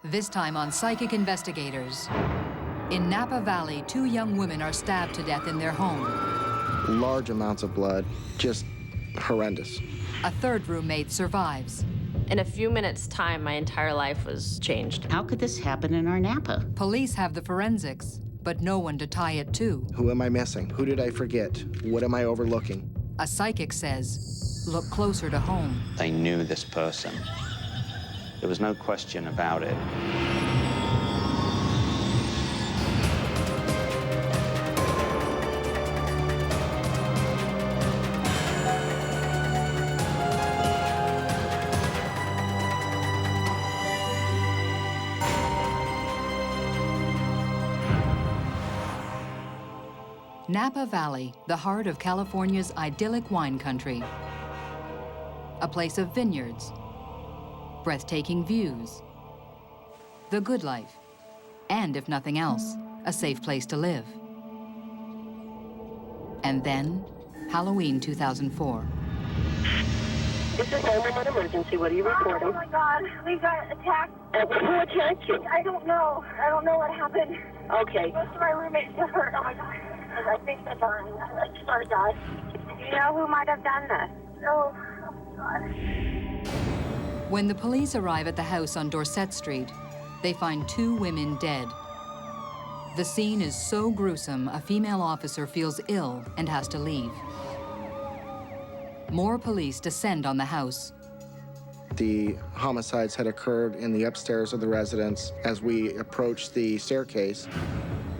This time on Psychic Investigators. In Napa Valley, 2 young women are stabbed to death in their home. Large amounts of blood, just horrendous. A third roommate survives. In a few minutes' time, my entire life was changed. How could this happen in our Napa? Police have the forensics, but no one to tie it to. Who am I missing? Who did I forget? What am I overlooking? A psychic says, look closer to home. They knew this person. There was no question about it. Napa Valley, the heart of California's idyllic wine country. A place of vineyards, breathtaking views, the good life, and if nothing else, a safe place to live. And then, Halloween 2004. This is 911 emergency. What are you reporting? Oh my God, we got attacked. Who attacked you? I don't know. I don't know what happened. Okay. Most of my roommates get hurt. Oh my God. I think they're dying. I swear to God. Do you know who might have done this? No. Oh God. When the police arrive at the house on Dorset Street, they find 2 women dead. The scene is so gruesome, a female officer feels ill and has to leave. More police descend on the house. The homicides had occurred in the upstairs of the residence. As we approached the staircase,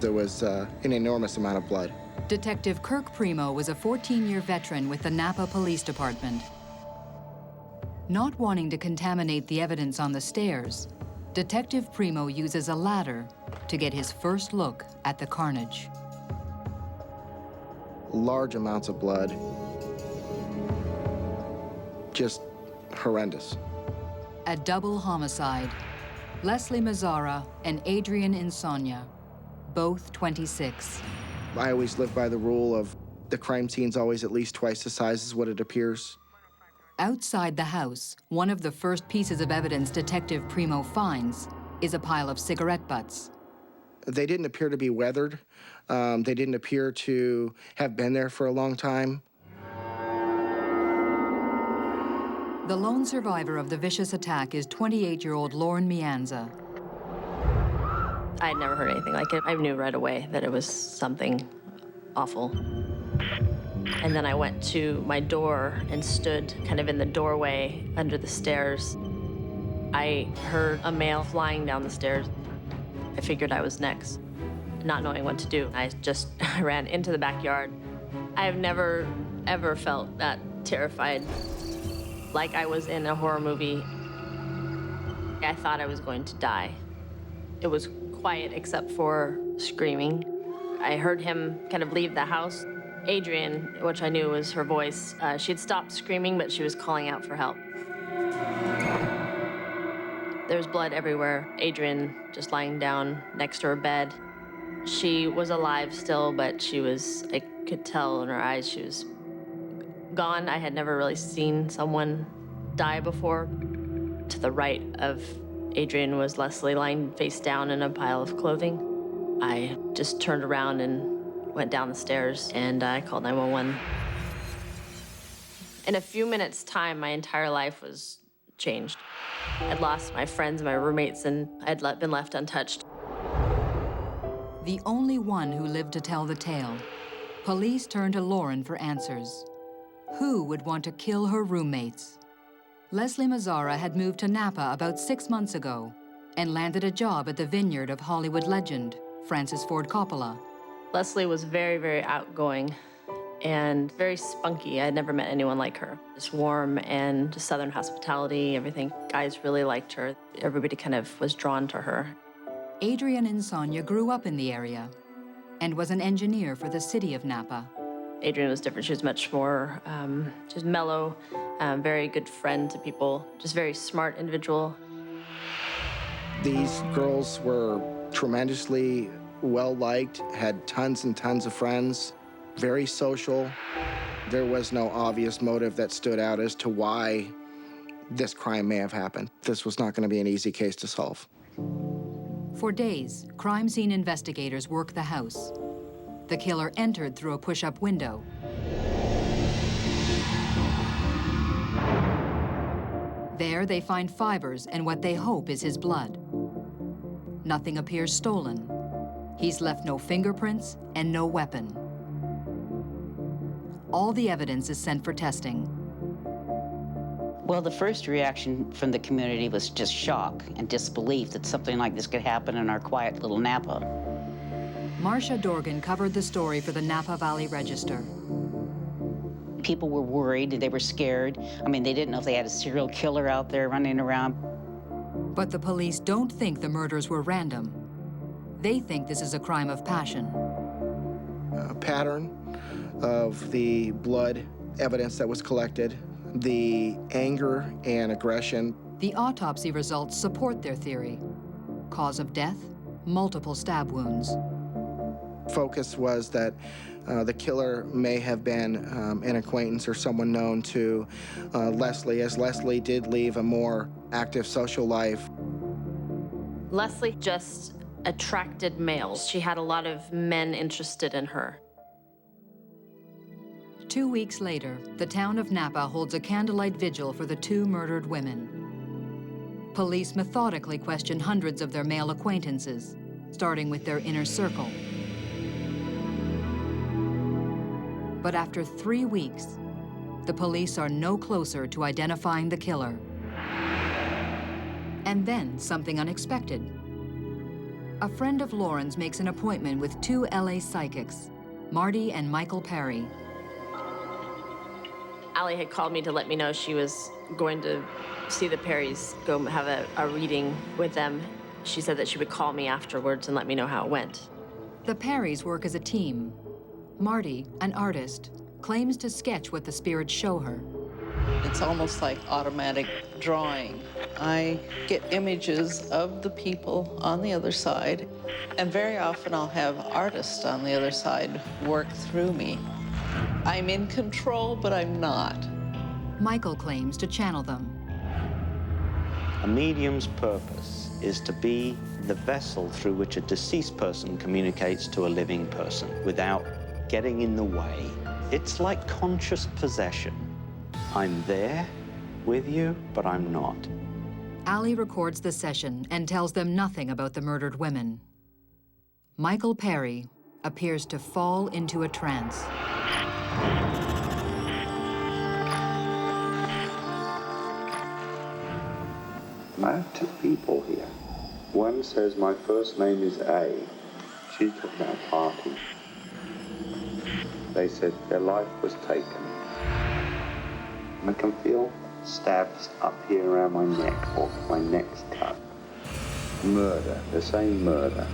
there was an enormous amount of blood. Detective Kirk Primo was a 14-year veteran with the Napa Police Department. Not wanting to contaminate the evidence on the stairs, Detective Primo uses a ladder to get his first look at the carnage. Large amounts of blood, just horrendous. A double homicide. Leslie Mazzara and Adrian Insomnia, both 26. I always live by the rule of the crime scene's always at least twice the size as what it appears. Outside the house, one of the first pieces of evidence Detective Primo finds is a pile of cigarette butts. They didn't appear to be weathered. They didn't appear to have been there for a long time. The lone survivor of the vicious attack is 28-year-old Lauren Mianza. I had never heard anything like it. I knew right away that it was something awful. And then I went to my door and stood kind of in the doorway under the stairs. I heard a male flying down the stairs. I figured I was next, not knowing what to do. I ran into the backyard. I have never, ever felt that terrified, like I was in a horror movie. I thought I was going to die. It was quiet except for screaming. I heard him kind of leave the house. Adrian, which I knew was her voice, she had stopped screaming, but she was calling out for help. There was blood everywhere. Adrian just lying down next to her bed. She was alive still, but I could tell in her eyes she was gone. I had never really seen someone die before. To the right of Adrian was Leslie lying face down in a pile of clothing. I just turned around and went down the stairs, and I called 911. In a few minutes' time, my entire life was changed. I'd lost my friends, my roommates, and I'd been left untouched. The only one who lived to tell the tale, police turned to Lauren for answers. Who would want to kill her roommates? Leslie Mazzara had moved to Napa about 6 months ago and landed a job at the vineyard of Hollywood legend, Francis Ford Coppola. Leslie was very, very outgoing and very spunky. I had never met anyone like her. Just warm and just Southern hospitality, everything. Guys really liked her. Everybody kind of was drawn to her. Adrian Insomnia grew up in the area and was an engineer for the city of Napa. Adrian was different. She was much more just mellow, very good friend to people, just very smart individual. These girls were tremendously well-liked, had tons and tons of friends, very social. There was no obvious motive that stood out as to why this crime may have happened. This was not going to be an easy case to solve. For days, crime scene investigators worked the house. The killer entered through a push-up window. There, they find fibers and what they hope is his blood. Nothing appears stolen. He's left no fingerprints and no weapon. All the evidence is sent for testing. Well, the first reaction from the community was just shock and disbelief that something like this could happen in our quiet little Napa. Marcia Dorgan covered the story for the Napa Valley Register. People were worried, they were scared. I mean, they didn't know if they had a serial killer out there running around. But the police don't think the murders were random. They think this is a crime of passion. A pattern of the blood evidence that was collected, the anger and aggression. The autopsy results support their theory. Cause of death, multiple stab wounds. Focus was that the killer may have been an acquaintance or someone known to Leslie, as Leslie did leave a more active social life. Leslie just attracted males. She had a lot of men interested in her. 2 weeks later, the town of Napa holds a candlelight vigil for the 2 murdered women. Police methodically question hundreds of their male acquaintances, starting with their inner circle. But after 3 weeks, the police are no closer to identifying the killer. And then something unexpected. A friend of Lauren's makes an appointment with 2 LA psychics, Marti and Michael Parry. Allie had called me to let me know she was going to see the Parrys, go have a reading with them. She said that she would call me afterwards and let me know how it went. The Parrys work as a team. Marti, an artist, claims to sketch what the spirits show her. It's almost like automatic drawing. I get images of the people on the other side, and very often I'll have artists on the other side work through me. I'm in control, but I'm not. Michael claims to channel them. A medium's purpose is to be the vessel through which a deceased person communicates to a living person without getting in the way. It's like conscious possession. I'm there with you, but I'm not. Allie records the session and tells them nothing about the murdered women. Michael Parry appears to fall into a trance. I have 2 people here. One says my first name is A. She's talking about Marti. They said their life was taken. I can feel stabs up here around my neck, or my neck's cut. Murder. They're saying murder.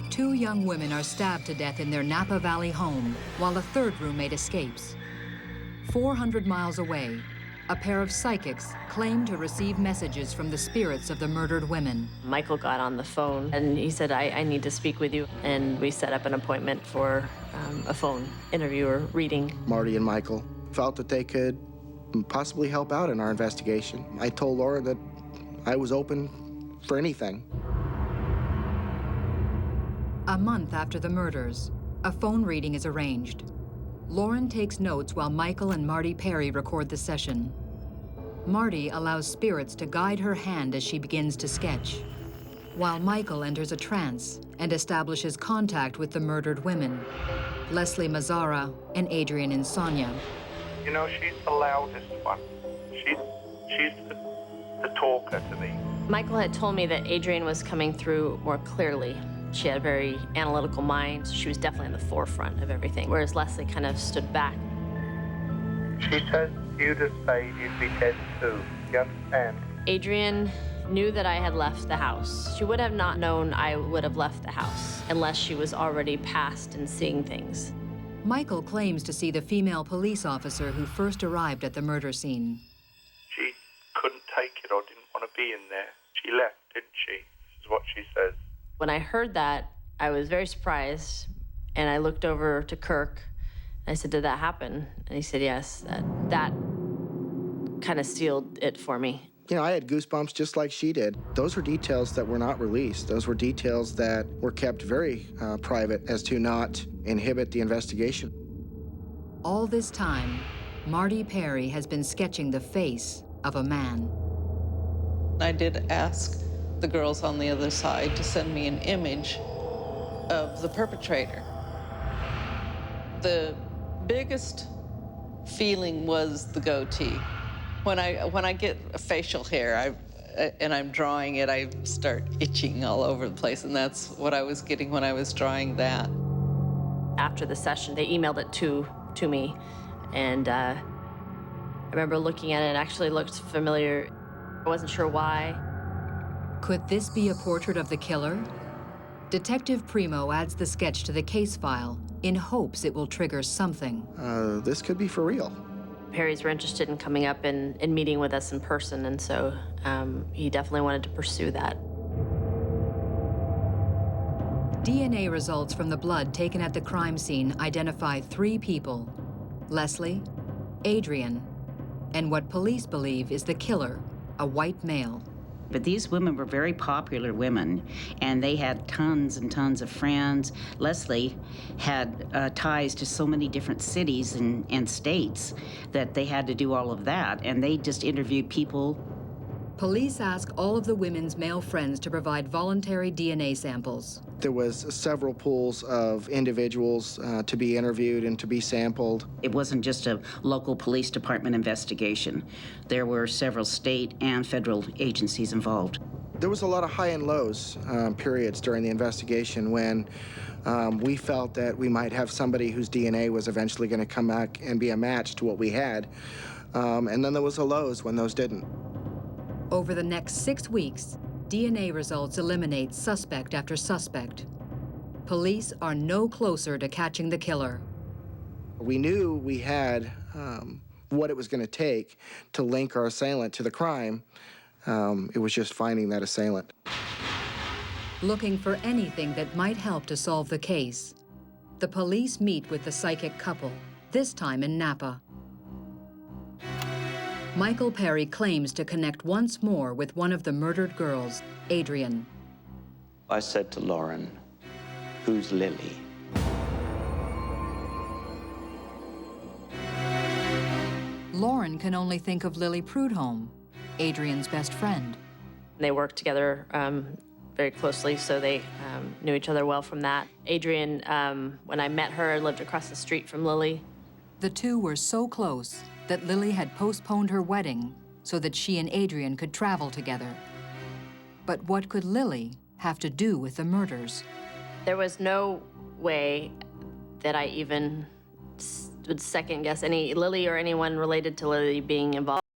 Two young women are stabbed to death in their Napa Valley home, while a third roommate escapes. 400 miles away, a pair of psychics claim to receive messages from the spirits of the murdered women. Michael got on the phone and he said, I need to speak with you. And we set up an appointment for a phone interview or reading. Marti and Michael felt that they could possibly help out in our investigation. I told Laura that I was open for anything. A month after the murders, a phone reading is arranged. Lauren takes notes while Michael and Marty Parry record the session. Marty allows spirits to guide her hand as she begins to sketch, while Michael enters a trance and establishes contact with the murdered women, Leslie Mazzara and Adrian Insomnia. You know, she's the loudest one. She's the talker to me. Michael had told me that Adrian was coming through more clearly. She had a very analytical mind, so she was definitely in the forefront of everything, whereas Leslie kind of stood back. She says you'd have stayed, you'd be dead too. You understand? Adrian knew that I had left the house. She would have not known I would have left the house unless she was already past and seeing things. Michael claims to see the female police officer who first arrived at the murder scene. She couldn't take it or didn't want to be in there. She left, didn't she? This is what she says. When I heard that, I was very surprised, and I looked over to Kirk. I said, "Did that happen?" And he said, "Yes." That kind of sealed it for me. You know, I had goosebumps just like she did. Those were details that were not released. Those were details that were kept very private as to not inhibit the investigation. All this time, Marty Parry has been sketching the face of a man. I did ask the girls on the other side to send me an image of the perpetrator. The biggest feeling was the goatee. When I get a facial hair, and I'm drawing it, I start itching all over the place, and that's what I was getting when I was drawing that. After the session, they emailed it to me, and I remember looking at it. It actually looked familiar. I wasn't sure why. Could this be a portrait of the killer? Detective Primo adds the sketch to the case file in hopes it will trigger something. This could be for real. Parrys were interested in coming up and meeting with us in person, and so he definitely wanted to pursue that. DNA results from the blood taken at the crime scene identify 3 people: Leslie, Adrian, and what police believe is the killer, a white male. But these women were very popular women, and they had tons and tons of friends. Leslie had ties to so many different cities and states that they had to do all of that, and they just interviewed people. Police ask all of the women's male friends to provide voluntary DNA samples. There was several pools of individuals to be interviewed and to be sampled. It wasn't just a local police department investigation. There were several state and federal agencies involved. There was a lot of high and lows periods during the investigation when we felt that we might have somebody whose DNA was eventually going to come back and be a match to what we had. And then there was the lows when those didn't. Over the next 6 weeks, DNA results eliminate suspect after suspect. Police are no closer to catching the killer. We knew we had what it was going to take to link our assailant to the crime. It was just finding that assailant. Looking for anything that might help to solve the case, the police meet with the psychic couple, this time in Napa. Michael Parry claims to connect once more with one of the murdered girls, Adrian. I said to Lauren, "Who's Lily?" Lauren can only think of Lily Prudhomme, Adrian's best friend. They worked together very closely, so they knew each other well from that. Adrian, when I met her, lived across the street from Lily. The two were so close that Lily had postponed her wedding so that she and Adrian could travel together. But what could Lily have to do with the murders? There was no way that I even would second guess any Lily or anyone related to Lily being involved.